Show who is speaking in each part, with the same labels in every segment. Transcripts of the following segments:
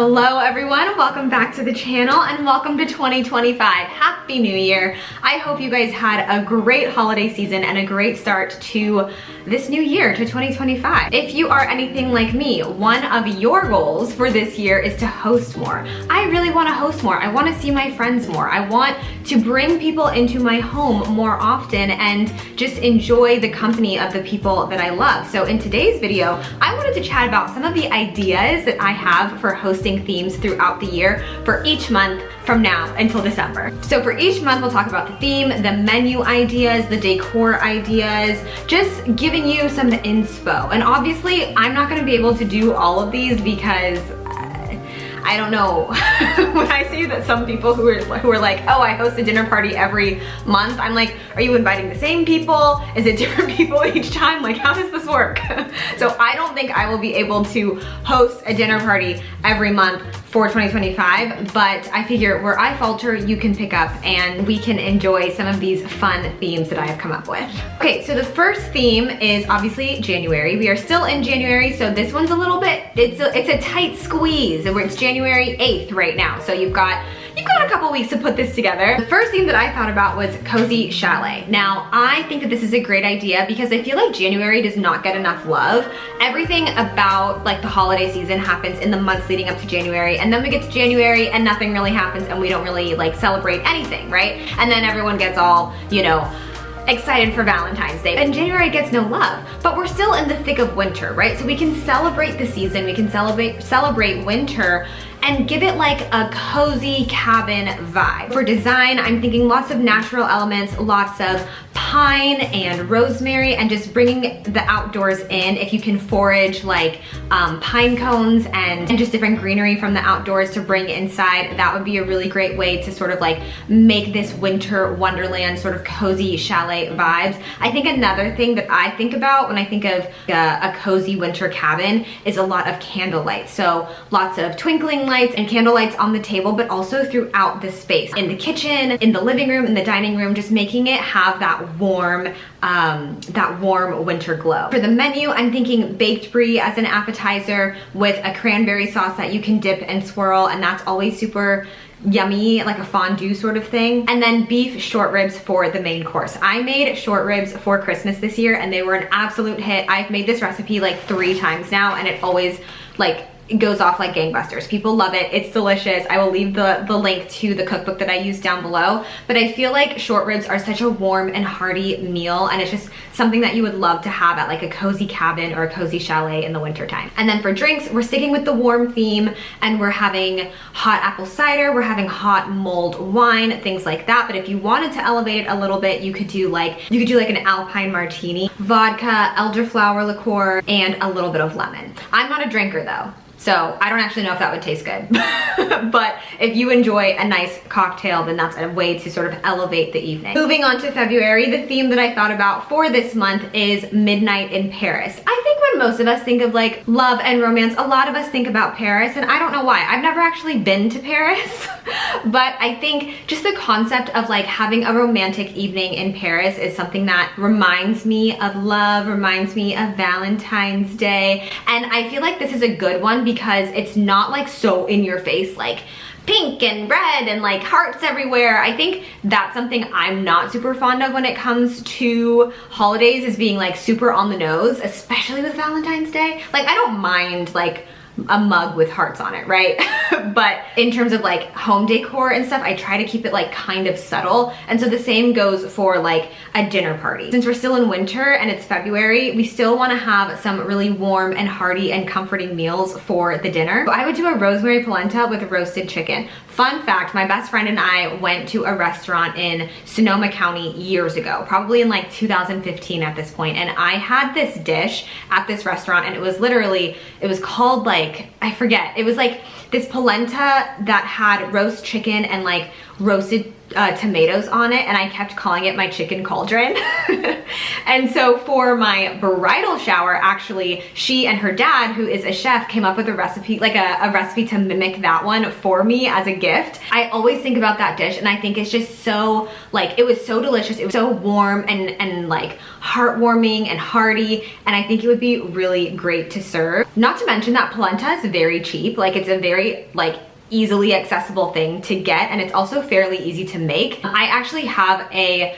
Speaker 1: Hello everyone, welcome back to the channel and welcome to 2025. Happy New Year. I hope you guys had a great holiday season and a great start to this new year, to 2025. If you are anything like me, one of your goals for this year is to host more. I really want to host more. I want to see my friends more. I want to bring people into my home more often and just enjoy the company of the people that I love. So in today's video, I wanted to chat about some of the ideas that I have for hosting themes throughout the year for each month from now until December. So for each month, we'll talk about the theme, the menu ideas, the decor ideas, just giving you some inspo. And obviously, I'm not gonna be able to do all of these because I don't know. When I see that some people who are like, oh, I host a dinner party every month, I'm like, are you inviting the same people? Is it different people each time? Like, how does this work? So I don't think I will be able to host a dinner party every month for 2025, but I figure where I falter, you can pick up and we can enjoy some of these fun themes that I have come up with. Okay, so the first theme is obviously January. We are still in January, so this one's a little bit, it's a tight squeeze. It's January 8th right now, so you've got a couple weeks to put this together. The first theme that I thought about was cozy chalet. Now, I think that this is a great idea because I feel like January does not get enough love. Everything about like the holiday season happens in the months leading up to January, and then we get to January and nothing really happens and we don't really like celebrate anything, right? And then everyone gets all, you know, excited for Valentine's Day. And January gets no love, but we're still in the thick of winter, right? So we can celebrate the season, we can celebrate winter and give it like a cozy cabin vibe. For design, I'm thinking lots of natural elements, lots of pine and rosemary, and just bringing the outdoors in. If you can forage like pine cones and just different greenery from the outdoors to bring inside, that would be a really great way to sort of like make this winter wonderland sort of cozy chalet vibes. I think another thing that I think about when I think of a cozy winter cabin is a lot of candlelight. So lots of twinkling lights and candle lights on the table, but also throughout the space. In the kitchen, in the living room, in the dining room, just making it have that warm winter glow. For the menu, I'm thinking baked brie as an appetizer with a cranberry sauce that you can dip and swirl, and that's always super yummy, like a fondue sort of thing. And then beef short ribs for the main course. I made short ribs for Christmas this year and they were an absolute hit. I've made this recipe like 3 times now and it always like it goes off like gangbusters. People love it. It's delicious. I will leave the link to the cookbook that I use down below. But I feel like short ribs are such a warm and hearty meal, and it's just something that you would love to have at like a cozy cabin or a cozy chalet in the wintertime. And then for drinks, we're sticking with the warm theme and we're having hot apple cider, we're having hot mulled wine, things like that. But if you wanted to elevate it a little bit, you could do like an alpine martini, vodka, elderflower liqueur, and a little bit of lemon. I'm not a drinker though, so I don't actually know if that would taste good. But if you enjoy a nice cocktail, then that's a way to sort of elevate the evening. Moving on to February, the theme that I thought about for this month is Midnight in Paris. I think when most of us think of like love and romance, a lot of us think about Paris, and I don't know why. I've never actually been to Paris, but I think just the concept of like having a romantic evening in Paris is something that reminds me of love, reminds me of Valentine's Day. And I feel like this is a good one because it's not like so in your face, like pink and red and like hearts everywhere. I think that's something I'm not super fond of when it comes to holidays, is being like super on the nose, especially with Valentine's Day. Like I don't mind like a mug with hearts on it, right? But in terms of like home decor and stuff, I try to keep it like kind of subtle. And so the same goes for like a dinner party. Since we're still in winter and it's February, we still want to have some really warm and hearty and comforting meals for the dinner. So I would do a rosemary polenta with roasted chicken. Fun fact, my best friend and I went to a restaurant in Sonoma County years ago, probably in like 2015 at this point, and I had this dish at this restaurant, and it was literally, it was called like, I forget, it was like this polenta that had roast chicken and like roasted tomatoes on it, and I kept calling it my chicken cauldron. And so for my bridal shower, actually, she and her dad, who is a chef, came up with a recipe, like a recipe to mimic that one for me as a gift. I always think about that dish, and I think it's just so, like, it was so delicious. It was so warm and like heartwarming and hearty, and I think it would be really great to serve. Not to mention that polenta is very cheap. Like, it's a very like easily accessible thing to get, and it's also fairly easy to make. I actually have a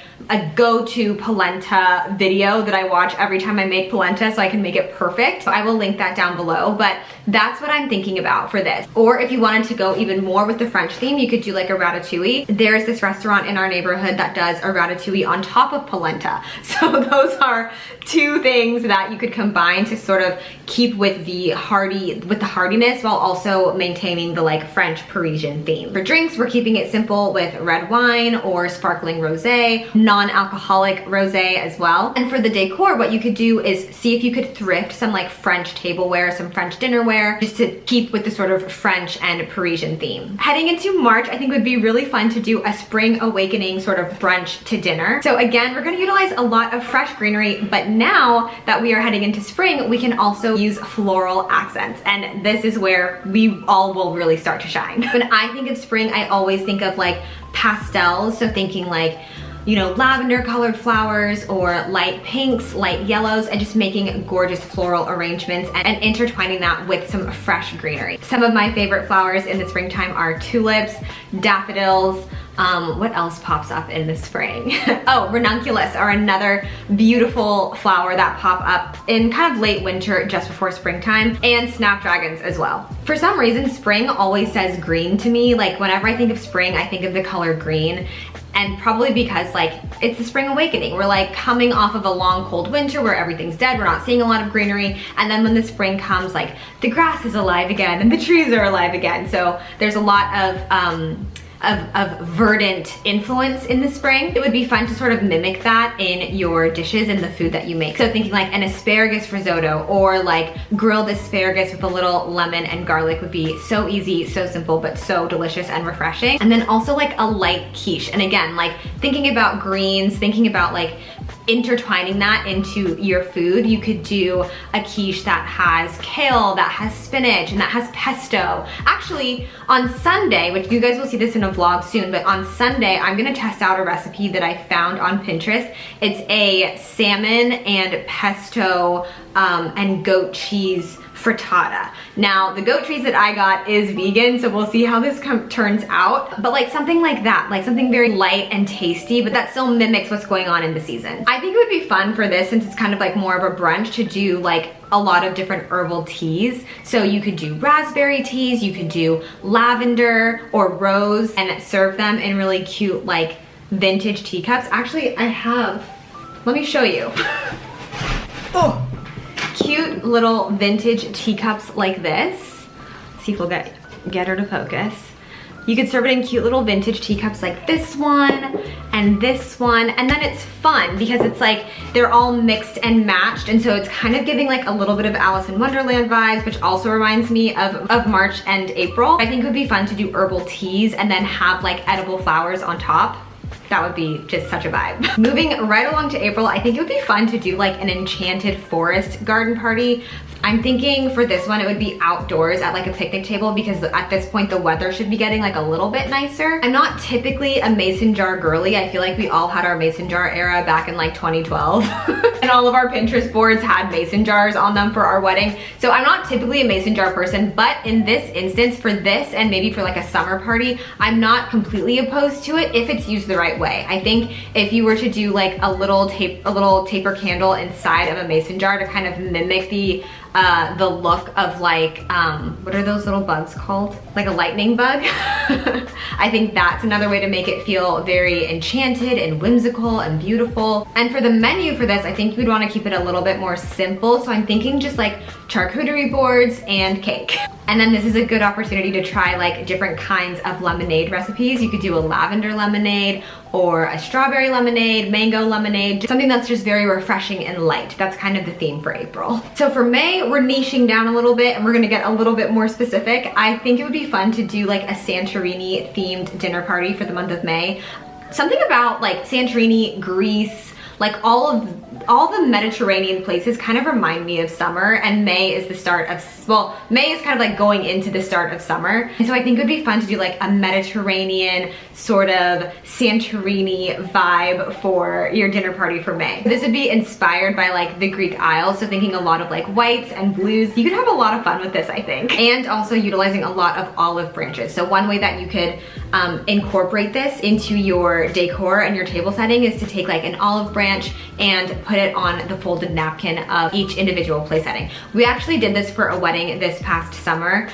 Speaker 1: go-to polenta video that I watch every time I make polenta so I can make it perfect. So I will link that down below, but that's what I'm thinking about for this. Or if you wanted to go even more with the French theme, you could do like a ratatouille. There's this restaurant in our neighborhood that does a ratatouille on top of polenta. So those are two things that you could combine to sort of keep with the hardiness while also maintaining the like French Parisian theme. For drinks, we're keeping it simple with red wine or sparkling rosé, non-alcoholic rosé as well. And for the decor, what you could do is see if you could thrift some like French tableware, some French dinnerware, just to keep with the sort of French and Parisian theme. Heading into March, I think would be really fun to do a spring awakening sort of brunch to dinner. So again, we're gonna utilize a lot of fresh greenery, but now that we are heading into spring, we can also use floral accents. And this is where we all will really start to shine. When I think of spring, I always think of like pastels. So thinking like, you know, lavender colored flowers or light pinks, light yellows, and just making gorgeous floral arrangements and intertwining that with some fresh greenery. Some of my favorite flowers in the springtime are tulips, daffodils. What else pops up in the spring? Oh, ranunculus are another beautiful flower that pop up in kind of late winter just before springtime, and snapdragons as well. For some reason, spring always says green to me. Like whenever I think of spring, I think of the color green. And probably because like it's the spring awakening. We're like coming off of a long cold winter where everything's dead, we're not seeing a lot of greenery, and then when the spring comes, like the grass is alive again and the trees are alive again. So there's a lot of verdant influence in the spring. It would be fun to sort of mimic that in your dishes and the food that you make. So thinking like an asparagus risotto or like grilled asparagus with a little lemon and garlic would be so easy, so simple, but so delicious and refreshing. And then also like a light quiche. And again, like thinking about greens, thinking about like intertwining that into your food, you could do a quiche that has kale, that has spinach, and that has pesto. Actually, on Sunday, which you guys will see this in a vlog soon, but on Sunday, I'm gonna test out a recipe that I found on Pinterest. It's a salmon and pesto and goat cheese frittata. Now, the goat cheese that I got is vegan, so we'll see how this turns out. But like something like that, like something very light and tasty, but that still mimics what's going on in the season. I think it would be fun for this, since it's kind of like more of a brunch, to do like a lot of different herbal teas. So you could do raspberry teas, you could do lavender or rose, and serve them in really cute like vintage teacups. Actually, I have, let me show you. Oh. Cute little vintage teacups like this. Let's see if we'll get her to focus. You could serve it in cute little vintage teacups like this one and this one. And then it's fun because it's like they're all mixed and matched. And so it's kind of giving like a little bit of Alice in Wonderland vibes, which also reminds me of March and April. I think it would be fun to do herbal teas and then have like edible flowers on top. That would be just such a vibe. Moving right along to April, I think it would be fun to do like an enchanted forest garden party. I'm thinking for this one, it would be outdoors at like a picnic table, because at this point the weather should be getting like a little bit nicer. I'm not typically a mason jar girly. I feel like we all had our mason jar era back in like 2012. And all of our Pinterest boards had mason jars on them for our wedding. So I'm not typically a mason jar person, but in this instance, for this and maybe for like a summer party, I'm not completely opposed to it if it's used the right way. I think if you were to do like a little taper candle inside of a mason jar to kind of mimic the look of like, what are those little bugs called? Like a lightning bug. I think that's another way to make it feel very enchanted and whimsical and beautiful. And for the menu for this, I think we'd want to keep it a little bit more simple. So I'm thinking just like charcuterie boards and cake. And then this is a good opportunity to try like different kinds of lemonade recipes. You could do a lavender lemonade or a strawberry lemonade, mango lemonade, something that's just very refreshing and light. That's kind of the theme for April. So for May, we're niching down a little bit and we're gonna get a little bit more specific. I think it would be fun to do like a Santorini themed dinner party for the month of May. Something about like Santorini, Greece, like all the Mediterranean places kind of remind me of summer, and May is the start of, well, May is kind of like going into the start of summer. And so I think it would be fun to do like a Mediterranean sort of Santorini vibe for your dinner party for May. This would be inspired by like the Greek Isles, so thinking a lot of like whites and blues. You could have a lot of fun with this, I think. And also utilizing a lot of olive branches. So one way that you could incorporate this into your decor and your table setting is to take like an olive branch and put it on the folded napkin of each individual place setting. We actually did this for a wedding this past summer.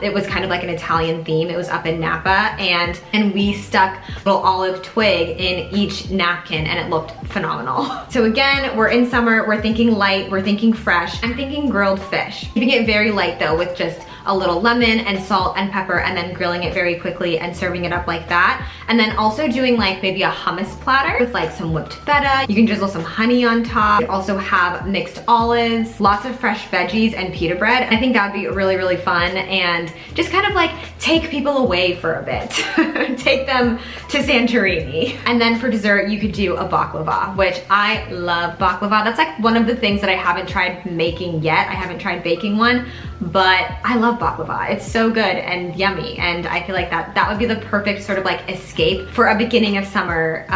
Speaker 1: It was kind of like an Italian theme. It was up in Napa, and we stuck a little olive twig in each napkin and it looked phenomenal. So again, we're in summer, we're thinking light, we're thinking fresh. I'm thinking grilled fish. Keeping it very light though, with just a little lemon and salt and pepper, and then grilling it very quickly and serving it up like that. And then also doing like maybe a hummus platter with like some whipped feta. You can drizzle some honey on top. You also have mixed olives, lots of fresh veggies, and pita bread. I think that would be really, really fun and just kind of like take people away for a bit. Take them to Santorini. And then for dessert, you could do a baklava, which I love baklava. That's like one of the things that I haven't tried making yet. I haven't tried baking one, but I love baklava. It's so good and yummy, and I feel like that would be the perfect sort of like escape for a beginning of summer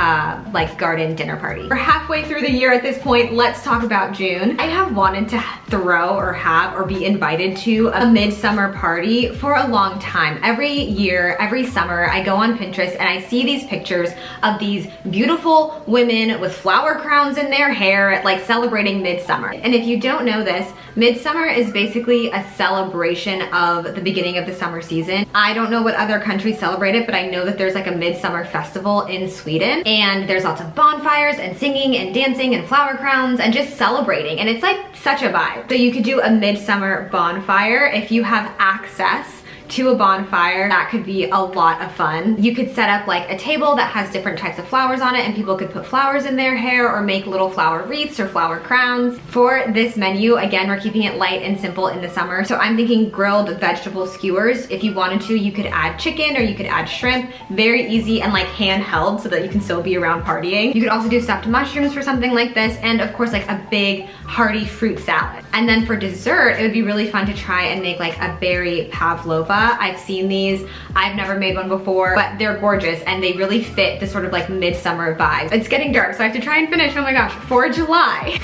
Speaker 1: like garden dinner party. We're halfway through the year at this point. Let's talk about June. I have wanted to throw or have or be invited to a midsummer party for a long time. Every year, every summer, I go on Pinterest and I see these pictures of these beautiful women with flower crowns in their hair, like celebrating midsummer. And if you don't know this, midsummer is basically a celebration of the beginning of the summer season. I don't know what other countries celebrate it, but I know that there's like a midsummer festival in Sweden, and there's lots of bonfires and singing and dancing and flower crowns and just celebrating, and it's like such a vibe. So you could do a midsummer bonfire if you have access to a bonfire. That could be a lot of fun. You could set up like a table that has different types of flowers on it, and people could put flowers in their hair or make little flower wreaths or flower crowns. For this menu, again, we're keeping it light and simple in the summer. So I'm thinking grilled vegetable skewers. If you wanted to, you could add chicken or you could add shrimp. Very easy and like handheld so that you can still be around partying. You could also do stuffed mushrooms for something like this, and of course like a big hearty fruit salad. And then for dessert, it would be really fun to try and make like a berry pavlova. I've seen these. I've never made one before, but they're gorgeous and they really fit the sort of like midsummer vibe. It's getting dark, so I have to try and finish. Oh my gosh, for July,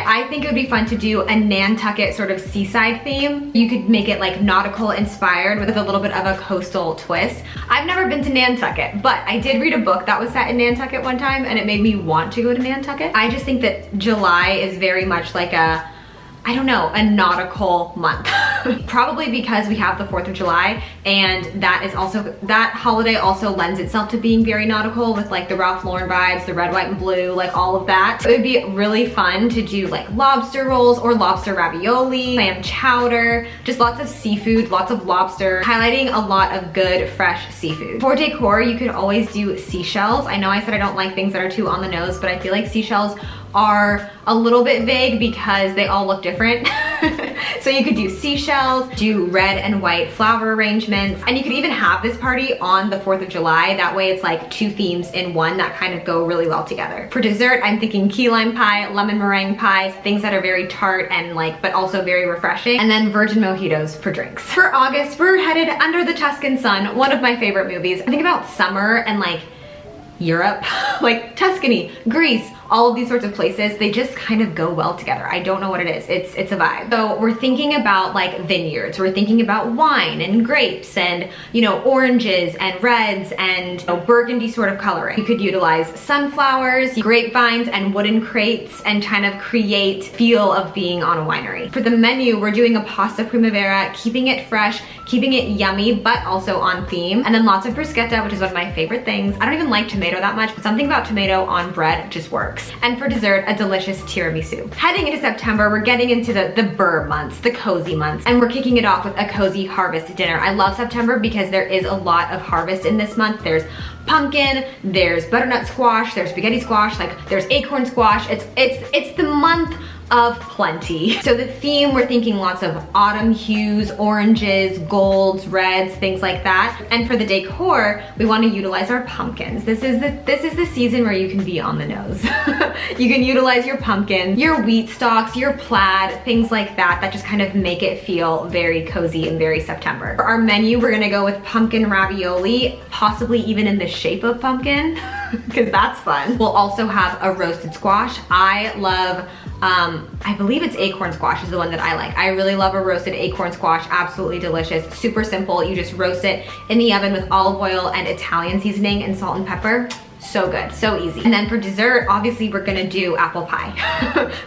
Speaker 1: I think it would be fun to do a Nantucket sort of seaside theme. You could make it like nautical inspired with a little bit of a coastal twist. I've never been to Nantucket, but I did read a book that was set in Nantucket one time and it made me want to go to Nantucket. I just think that July is very much like a, I don't know, a nautical month. Probably because we have the 4th of July, and that holiday also lends itself to being very nautical with like the Ralph Lauren vibes, the red, white, and blue, like all of that. So it would be really fun to do like lobster rolls or lobster ravioli, clam chowder, just lots of seafood, lots of lobster, highlighting a lot of good fresh seafood. For decor, you could always do seashells. I know I said I don't like things that are too on the nose, but I feel like seashells are a little bit vague because they all look different. So you could do seashells, do red and white flower arrangements, and you could even have this party on the 4th of July. That way it's like two themes in one that kind of go really well together. For dessert, I'm thinking key lime pie, lemon meringue pies, things that are very tart and like, but also very refreshing. And then virgin mojitos for drinks. For August, we're headed under the Tuscan sun, one of my favorite movies. I think about summer and like Europe, like Tuscany, Greece, all of these sorts of places, they just kind of go well together. I don't know what it is. It's a vibe. So we're thinking about like vineyards. We're thinking about wine and grapes and, you know, oranges and reds and, you know, burgundy sort of coloring. You could utilize sunflowers, grapevines, and wooden crates and kind of create feel of being on a winery. For the menu, we're doing a pasta primavera, keeping it fresh, keeping it yummy, but also on theme. And then lots of bruschetta, which is one of my favorite things. I don't even like tomato that much, but something about tomato on bread just works. cakes. And for dessert, a delicious tiramisu. Heading into September, we're getting into the burr months, the cozy months, and we're kicking it off with a cozy harvest dinner. I love September because there is a lot of harvest in this month. There's pumpkin, there's butternut squash, there's spaghetti squash, like there's acorn squash. It's the month of plenty. So the theme, we're thinking lots of autumn hues, oranges, golds, reds, things like that. And for the decor, we want to utilize our pumpkins. This is the season where you can be on the nose. You can utilize your pumpkin, your wheat stalks, your plaid, things like that just kind of make it feel very cozy and very September. For our menu, we're gonna go with pumpkin ravioli, possibly even in the shape of pumpkin, because that's fun. We'll also have a roasted squash. I love, I believe it's acorn squash is the one that I like. I really love a roasted acorn squash, absolutely delicious, super simple. You just roast it in the oven with olive oil and Italian seasoning and salt and pepper. So good, so easy. And then for dessert, obviously we're gonna do apple pie.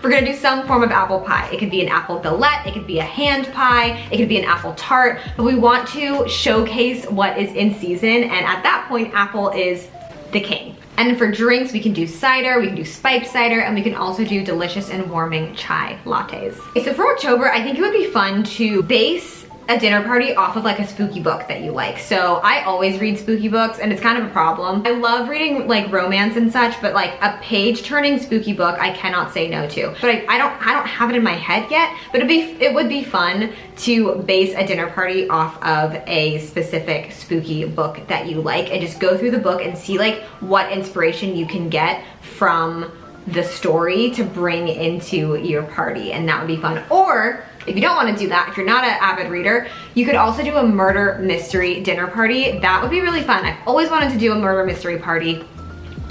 Speaker 1: We're gonna do some form of apple pie. It could be an apple galette, it could be a hand pie, it could be an apple tart, but we want to showcase what is in season, and at that point, apple is the king. And for drinks, we can do cider, we can do spiked cider, and we can also do delicious and warming chai lattes. Okay, so for October, I think it would be fun to base a dinner party off of like a spooky book that you like. So I always read spooky books and it's kind of a problem. I love reading like romance and such, but like a page turning spooky book, I cannot say no to. But I don't have it in my head yet, but it would be fun to base a dinner party off of a specific spooky book that you like and just go through the book and see like what inspiration you can get from the story to bring into your party, and that would be fun. Or if you don't want to do that, if you're not an avid reader, you could also do a murder mystery dinner party. That would be really fun. I've always wanted to do a murder mystery party,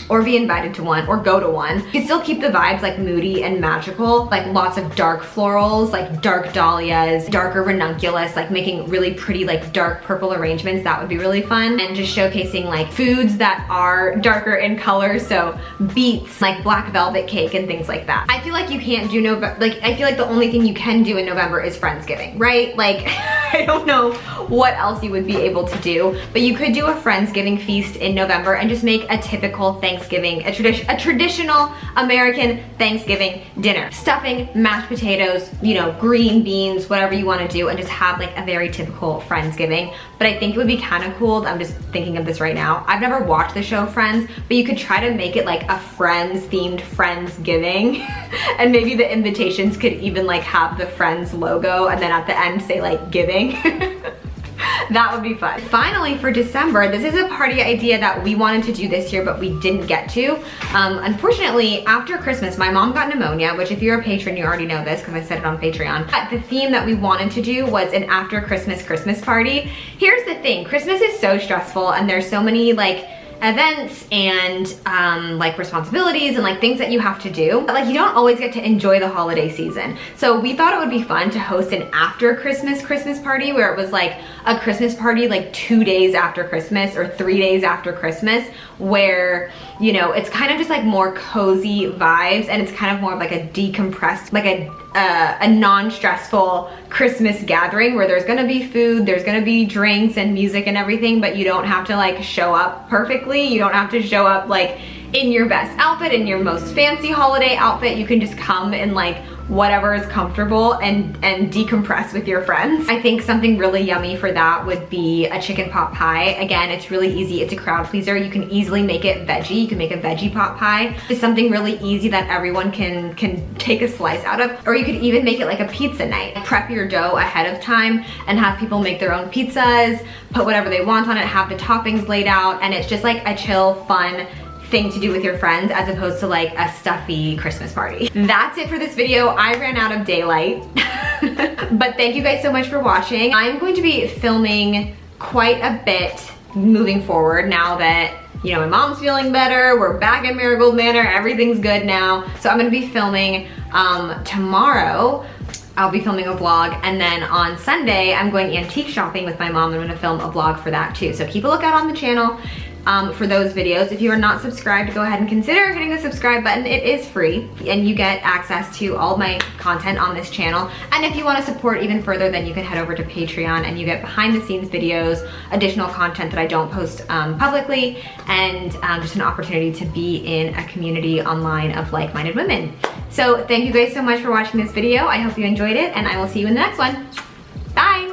Speaker 1: or be invited to one, or go to one. You can still keep the vibes like moody and magical, like lots of dark florals, like dark dahlias, darker ranunculus, like making really pretty like dark purple arrangements. That would be really fun. And just showcasing like foods that are darker in color, so beets, like black velvet cake and things like that. I feel like you can't do I feel like the only thing you can do in November is Friendsgiving, right? Like, I don't know what else you would be able to do, but you could do a Friendsgiving feast in November and just make a typical Thanksgiving, a traditional American Thanksgiving dinner. Stuffing, mashed potatoes, you know, green beans, whatever you want to do, and just have like a very typical Friendsgiving. But I think it would be kind of cool, I'm just thinking of this right now, I've never watched the show Friends, but you could try to make it like a Friends themed Friendsgiving, and maybe the invitations could even like have the Friends logo and then at the end say like giving. That would be fun. Finally, for December, this is a party idea that we wanted to do this year, but we didn't get to. Unfortunately, after Christmas, my mom got pneumonia, which if you're a patron, you already know this because I said it on Patreon. But the theme that we wanted to do was an after Christmas party. Here's the thing, Christmas is so stressful and there's so many like events and like responsibilities and like things that you have to do, but like you don't always get to enjoy the holiday season. So we thought it would be fun to host an after Christmas party where it was like a Christmas party like 2 days after Christmas or 3 days after Christmas, where, you know, it's kind of just like more cozy vibes and it's kind of more of like a decompressed, like a non-stressful Christmas gathering where there's gonna be food, there's gonna be drinks and music and everything, but you don't have to like show up perfectly. You don't have to show up like in your best outfit, in your most fancy holiday outfit. You can just come in like whatever is comfortable and decompress with your friends. I think something really yummy for that would be a chicken pot pie. Again, it's really easy. It's a crowd pleaser. You can easily make it veggie. You can make a veggie pot pie. It's something really easy that everyone can take a slice out of. Or you could even make it like a pizza night. Prep your dough ahead of time and have people make their own pizzas, put whatever they want on it, have the toppings laid out, and it's just like a chill, fun thing to do with your friends as opposed to like a stuffy Christmas party. That's it for this video. I ran out of daylight. But thank you guys so much for watching. I'm going to be filming quite a bit moving forward now that, you know, my mom's feeling better, we're back in Marigold Manor, everything's good now. So I'm gonna be filming tomorrow. I'll be filming a vlog, and then on Sunday I'm going antique shopping with my mom. I'm gonna film a vlog for that too. So keep a lookout on the channel. for those videos. If you are not subscribed, go ahead and consider hitting the subscribe button. It is free and you get access to all my content on this channel. And if you want to support even further, then you can head over to Patreon and you get behind the scenes videos, additional content that I don't post publicly, and just an opportunity to be in a community online of like-minded women. So thank you guys so much for watching this video. I hope you enjoyed it and I will see you in the next one. Bye.